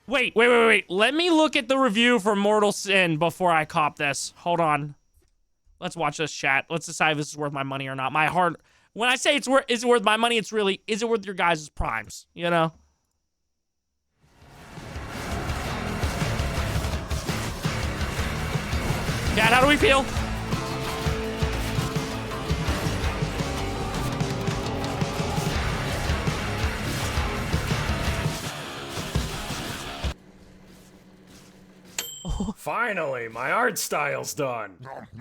Wait. Let me look at the review for Mortal Sin before I cop this. Hold on. Let's watch this, chat. Let's decide if this is worth my money or not. When I say is it worth my money, it's really, is it worth your guys' primes? You know? Chat, how do we feel? Finally, my art style's done.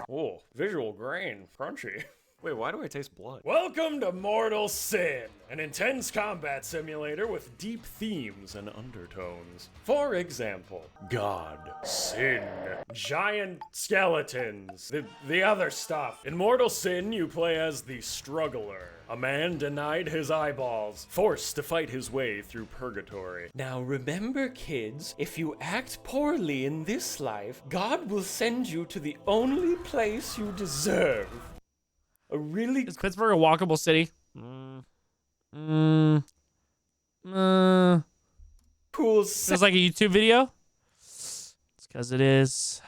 Oh, visual grain, crunchy. Wait, why do I taste blood? Welcome to Mortal Sin, an intense combat simulator with deep themes and undertones. For example, God, sin, giant skeletons, the other stuff. In Mortal Sin, you play as the Struggler, a man denied his eyeballs, forced to fight his way through purgatory. Now remember, kids, if you act poorly in this life, God will send you to the only place you deserve. Is Pittsburgh a walkable city? Cool. Feels like a YouTube video. It's because it is.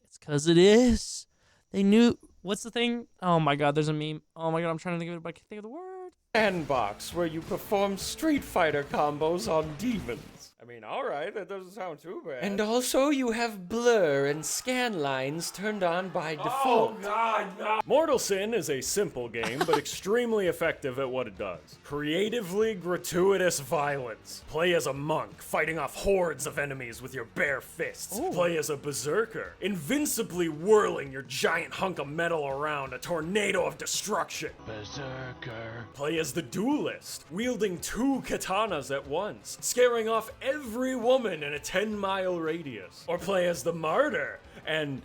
It's because it is. They knew. What's the thing? Oh my God, there's a meme. Oh my God, I'm trying to think of it, but I can't think of the word. Sandbox where you perform Street Fighter combos on demons. I mean, alright, that doesn't sound too bad. And also you have blur and scan lines turned on by default. Oh God, no. Mortal Sin is a simple game, but extremely effective at what it does. Creatively gratuitous violence. Play as a monk, fighting off hordes of enemies with your bare fists. Ooh. Play as a berserker, invincibly whirling your giant hunk of metal around a tornado of destruction. Berserker. Play as the duelist, wielding 2 katanas at once, scaring off every woman in a 10-mile radius. Or play as the martyr and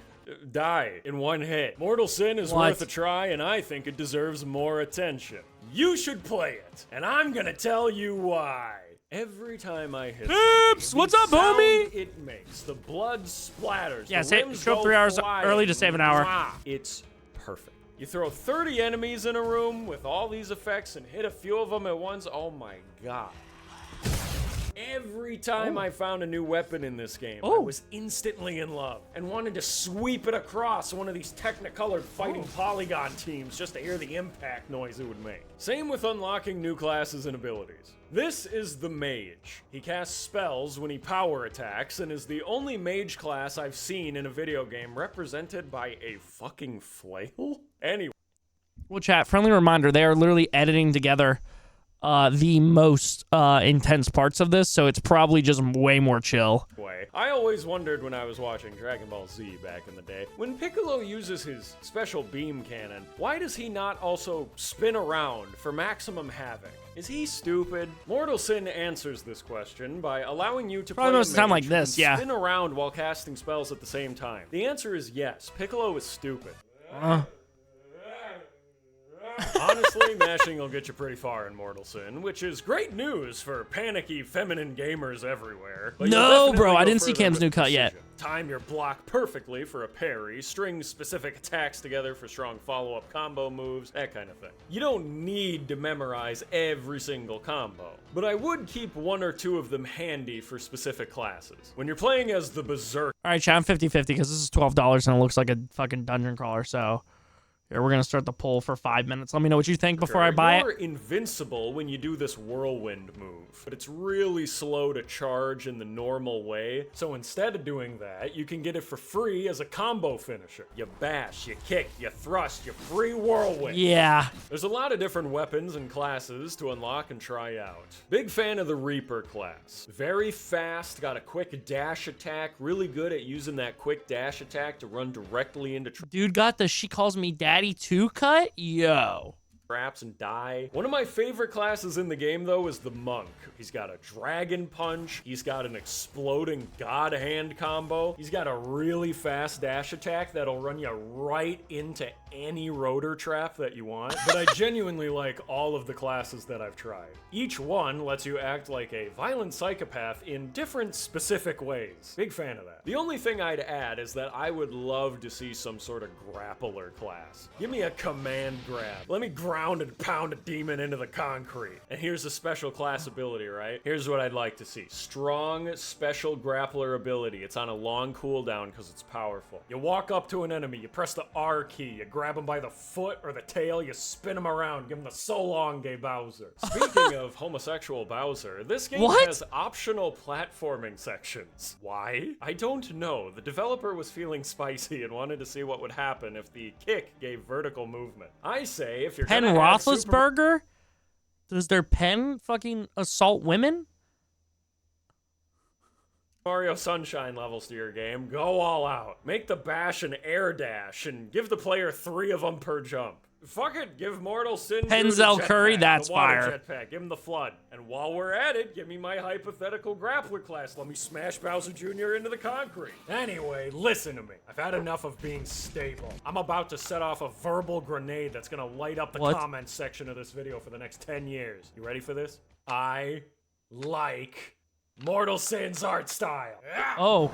die in one hit. Mortal Sin is worth a try, and I think it deserves more attention. You should play it, and I'm gonna tell you why. Every time I hit Pips, what's up, homie? It makes the blood splatters. Yeah, show up 3 hours early to save an hour. It's perfect. You throw 30 enemies in a room with all these effects and hit a few of them at once. Oh my God. Every time I found a new weapon in this game, I was instantly in love and wanted to sweep it across one of these technicolored fighting polygon teams just to hear the impact noise it would make. Same with unlocking new classes and abilities. This is the Mage. He casts spells when he power attacks and is the only mage class I've seen in a video game represented by a fucking flail? Anyway. Well, chat, friendly reminder, they are literally editing together the most intense parts of this, so it's probably just way more chill. I always wondered when I was watching Dragon Ball Z back in the day, when Piccolo uses his special beam cannon, why does he not also spin around for maximum havoc? Is he stupid? Mortal Sin answers this question by allowing you to play most of the time like this, spin around while casting spells at the same time. The answer is yes, Piccolo is stupid. Honestly, mashing will get you pretty far in Mortal Sin, which is great news for panicky feminine gamers everywhere. But no, bro, I didn't see Cam's new cut yet. Time your block perfectly for a parry, string specific attacks together for strong follow-up combo moves, that kind of thing. You don't need to memorize every single combo, but I would keep 1 or 2 of them handy for specific classes. When you're playing as the Berserker... Alright, chat, I'm 50-50 because this is $12 and it looks like a fucking dungeon crawler, so... Here, we're gonna start the poll for 5 minutes. Let me know what you think before I buy it. You're invincible when you do this whirlwind move, but it's really slow to charge in the normal way. So instead of doing that, you can get it for free as a combo finisher. You bash, you kick, you thrust, you free whirlwind. Yeah. There's a lot of different weapons and classes to unlock and try out. Big fan of the Reaper class. Very fast, got a quick dash attack, really good at using that quick dash attack to run directly into... Dude got the She Calls Me Daddy 2 cut? Yo. Traps and die. One of my favorite classes in the game, though, is the Monk. He's got a Dragon Punch. He's got an exploding God Hand combo. He's got a really fast dash attack that'll run you right into any rotor trap that you want. But I genuinely like all of the classes that I've tried. Each one lets you act like a violent psychopath in different specific ways. Big fan of that. The only thing I'd add is that I would love to see some sort of grappler class. Give me a command grab. Let me grab around and pound a demon into the concrete. And here's a special class ability, right? Here's what I'd like to see. Strong special grappler ability. It's on a long cooldown because it's powerful. You walk up to an enemy, you press the R key, you grab him by the foot or the tail, you spin him around, give him the so long gay Bowser. Speaking of homosexual Bowser, this game has optional platforming sections. Why? I don't know. The developer was feeling spicy and wanted to see what would happen if the kick gave vertical movement. I say if you're Pen gonna add Roethlisberger? Does their pen fucking assault women? Mario Sunshine levels to your game, go all out. Make the bash an air dash and give the player 3 of them per jump. Fuck it, give Mortal Sin Penzel Curry, that's the water fire. jetpack, give him the flood. And while we're at it, give me my hypothetical grappler class. Let me smash Bowser Jr. into the concrete. Anyway, listen to me. I've had enough of being stable. I'm about to set off a verbal grenade that's gonna light up the comments section of this video for the next 10 years. You ready for this? I like Mortal Sin's art style. Oh.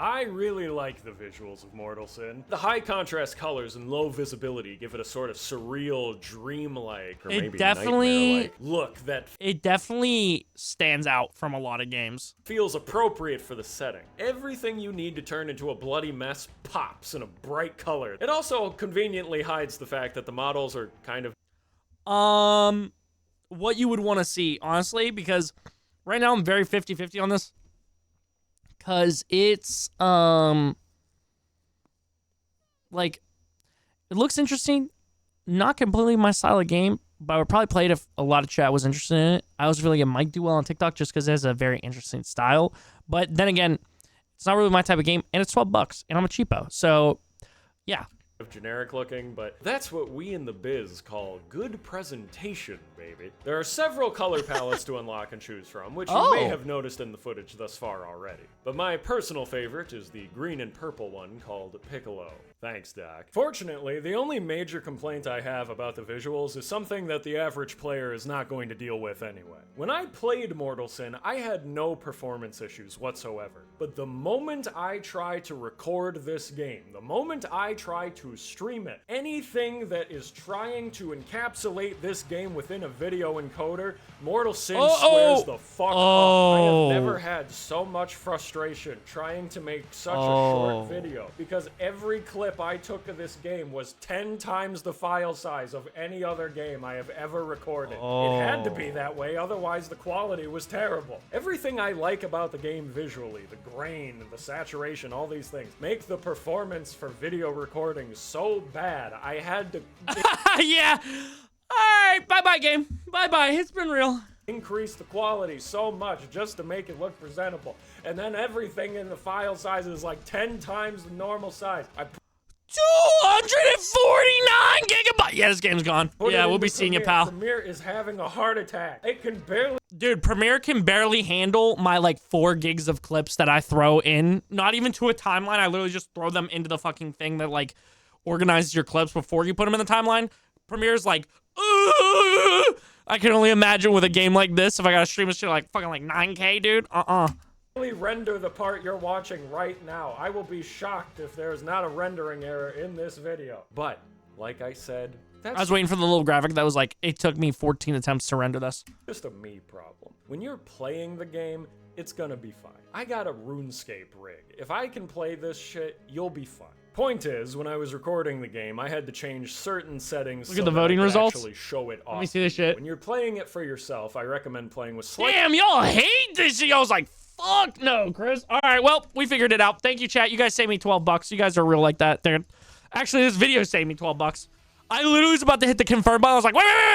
I really like the visuals of Mortal Sin. The high contrast colors and low visibility give it a sort of surreal, dreamlike, or maybe nightmare-like look that it definitely stands out from a lot of games. Feels appropriate for the setting. Everything you need to turn into a bloody mess pops in a bright color. It also conveniently hides the fact that the models are kind of what you would want to see, honestly, because right now I'm very 50-50 on this. Cause it's like it looks interesting, not completely my style of game, but I would probably play it if a lot of chat was interested in it. I also feel like it might do well on TikTok just because it has a very interesting style. But then again, it's not really my type of game, and it's $12, and I'm a cheapo. So yeah. Generic looking, but that's what we in the biz call good presentation, baby. There are several color palettes to unlock and choose from, which you may have noticed in the footage thus far already. But my personal favorite is the green and purple one called Piccolo. Thanks, Doc. Fortunately, the only major complaint I have about the visuals is something that the average player is not going to deal with anyway. When I played Mortal Sin, I had no performance issues whatsoever. But the moment I try to record this game, the moment I try to stream it, anything that is trying to encapsulate this game within a video encoder, Mortal Sin swears the fuck up. I have never had so much frustration trying to make such a short video, because every clip I took of this game was 10 times the file size of any other game I have ever recorded. It had to be that way, otherwise the quality was terrible. Everything I like about the game visually, the grain, the saturation, all these things, make the performance for video recording so bad, I had to... Yeah. Alright, bye-bye game. Bye-bye, it's been real. Increase the quality so much just to make it look presentable. And then everything in the file size is like 10 times the normal size. 249 gigabytes. Yeah, this game's gone. Yeah, we'll be seeing you, pal. Premiere is having a heart attack. It can barely... Dude, Premiere can barely handle my, like, 4 gigs of clips that I throw in. Not even to a timeline. I literally just throw them into the fucking thing that, like, organizes your clips before you put them in the timeline. Premiere's like, ugh! I can only imagine with a game like this if I gotta stream this shit like fucking like 9K, dude. Render the part you're watching right now. I will be shocked if there's not a rendering error in this video. But, like I said, I was waiting for the little graphic that was like, it took me 14 attempts to render this. Just a me problem. When you're playing the game, it's gonna be fine. I got a RuneScape rig. If I can play this shit, you'll be fine. Point is, when I was recording the game, I had to change certain settings. Look at the voting results. Actually show it off. Let me see this shit. When you're playing it for yourself, I recommend playing with slight... Damn, y'all hate this shit. I was like, fuck no, Chris. All right, well, we figured it out. Thank you, chat. You guys saved me $12. You guys are real like that. Actually, this video saved me $12. I literally was about to hit the confirm button. I was like, wait.